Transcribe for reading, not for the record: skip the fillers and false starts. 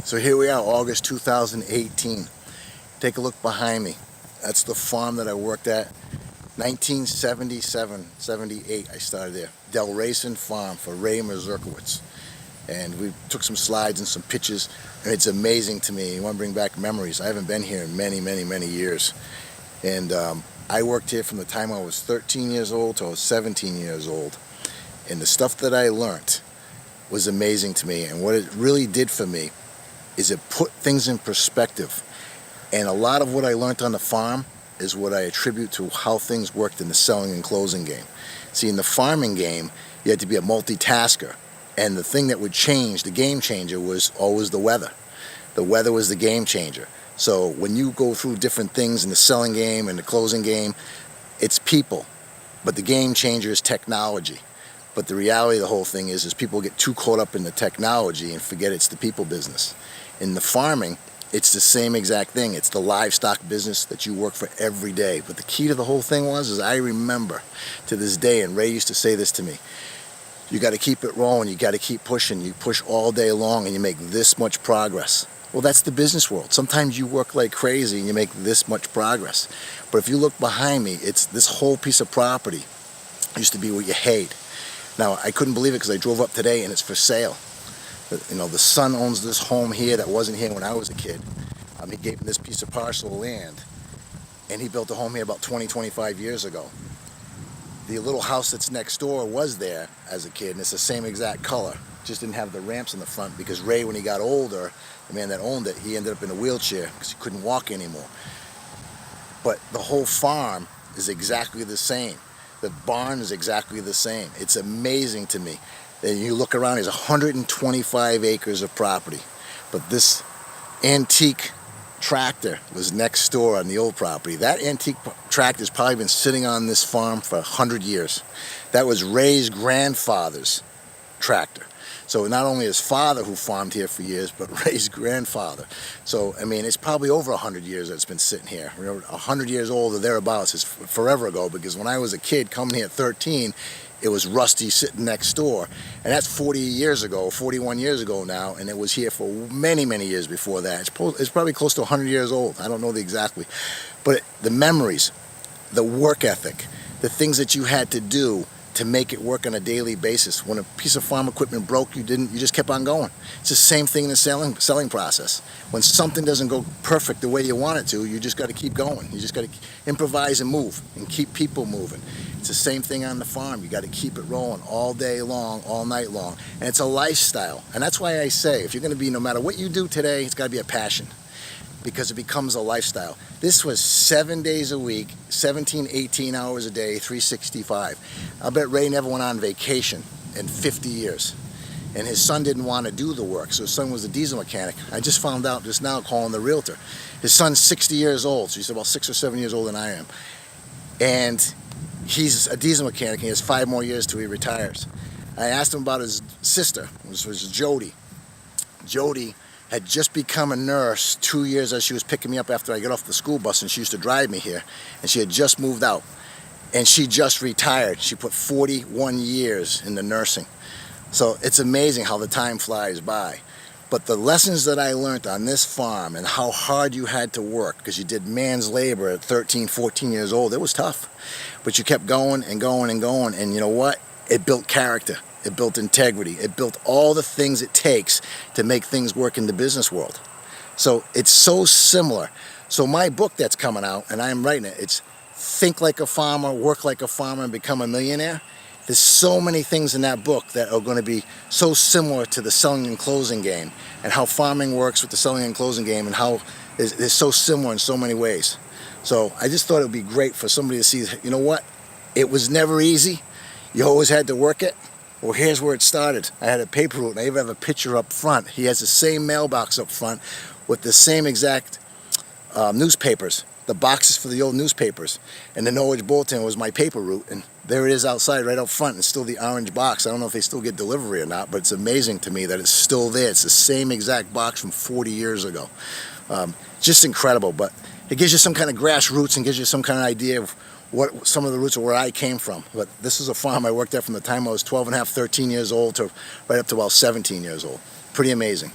So here we are, August 2018. Take a look behind me. That's the farm that I worked at. 1977, 78, I started there. Del Racing Farm for Ray Mazurkowitz. And we took some slides and some pictures, and it's amazing to me. You want to bring back memories. I haven't been here in many, many, many years. And I worked here from the time I was 13 years old till I was 17 years old. And the stuff that I learned was amazing to me. And what it really did for me is it put things in perspective. And a lot of what I learned on the farm is what I attribute to how things worked in the selling and closing game. See, in the farming game, you had to be a multitasker. And the thing that would change, the game changer, was always the weather. The weather was the game changer. So when you go through different things in the selling game and the closing game, it's people. But the game changer is technology. But the reality of the whole thing is people get too caught up in the technology and forget it's the people business. In the farming, it's the same exact thing. It's the livestock business that you work for every day. But the key to the whole thing is I remember to this day, and Ray used to say this to me, you got to keep it rolling, you got to keep pushing. You push all day long and you make this much progress. Well, that's the business world. Sometimes you work like crazy and you make this much progress. But if you look behind me, it's this whole piece of property used to be what you hayed. Now, I couldn't believe it because I drove up today and it's for sale. You know, the son owns this home here that wasn't here when I was a kid. He gave him this piece of parcel of land, and he built a home here about 20, 25 years ago. The little house that's next door was there as a kid, and it's the same exact color. Just didn't have the ramps in the front because Ray, when he got older, the man that owned it, he ended up in a wheelchair because he couldn't walk anymore. But the whole farm is exactly the same. The barn is exactly the same. It's amazing to me. And you look around, there's 125 acres of property. But this antique tractor was next door on the old property. That antique tractor's probably been sitting on this farm for 100 years. That was Ray's grandfather's tractor. So not only his father, who farmed here for years, but Ray's grandfather. So, I mean, it's probably over 100 years that it's been sitting here. 100 years old or thereabouts is forever ago, because when I was a kid coming here at 13, it was rusty sitting next door. And that's 40 years ago, 41 years ago now, and it was here for many, many years before that. It's probably close to 100 years old. I don't know exactly. But the memories, the work ethic, the things that you had to do to make it work on a daily basis. When a piece of farm equipment broke, you just kept on going. It's the same thing in the selling process. When something doesn't go perfect the way you want it to, you just got to keep going. You just got to improvise and move and keep people moving. It's the same thing on the farm. You got to keep it rolling all day long, all night long. And it's a lifestyle. And that's why I say, if you're going to be, no matter what you do today, it's got to be a passion, because it becomes a lifestyle. This was 7 days a week, 17, 18 hours a day, 365. I'll bet Ray never went on vacation in 50 years. And his son didn't want to do the work, so his son was a diesel mechanic. I just found out just now calling the realtor. His son's 60 years old, so he's about 6 or 7 years older than I am. And he's a diesel mechanic, and he has 5 more years till he retires. I asked him about his sister, which was Jody. Jody had just become a nurse 2 years as she was picking me up after I got off the school bus, and she used to drive me here, and she had just moved out, and she just retired. She put 41 years into nursing. So it's amazing how the time flies by. But the lessons that I learned on this farm and how hard you had to work, because you did man's labor at 13, 14 years old, it was tough. But you kept going and going and going, and you know what? It built character. It built integrity. It built all the things it takes to make things work in the business world. So it's so similar. So my book that's coming out, and I'm writing it, it's Think Like a Farmer, Work Like a Farmer, and Become a Millionaire. There's so many things in that book that are going to be so similar to the selling and closing game, and how farming works with the selling and closing game, and how it's so similar in so many ways. So I just thought it would be great for somebody to see, you know what? It was never easy. You always had to work it. Well, here's where it started. I had a paper route, and I even have a picture up front. He has the same mailbox up front with the same exact newspapers, the boxes for the old newspapers. And the Norwich Bulletin was my paper route, and there it is outside right up front. It's still the orange box. I don't know if they still get delivery or not, but it's amazing to me that it's still there. It's the same exact box from 40 years ago. Just incredible, but it gives you some kind of grassroots and gives you some kind of idea of what some of the roots of where I came from. But this is a farm I worked at from the time I was 12 and a half, 13 years old to right up to about 17 years old. Pretty amazing.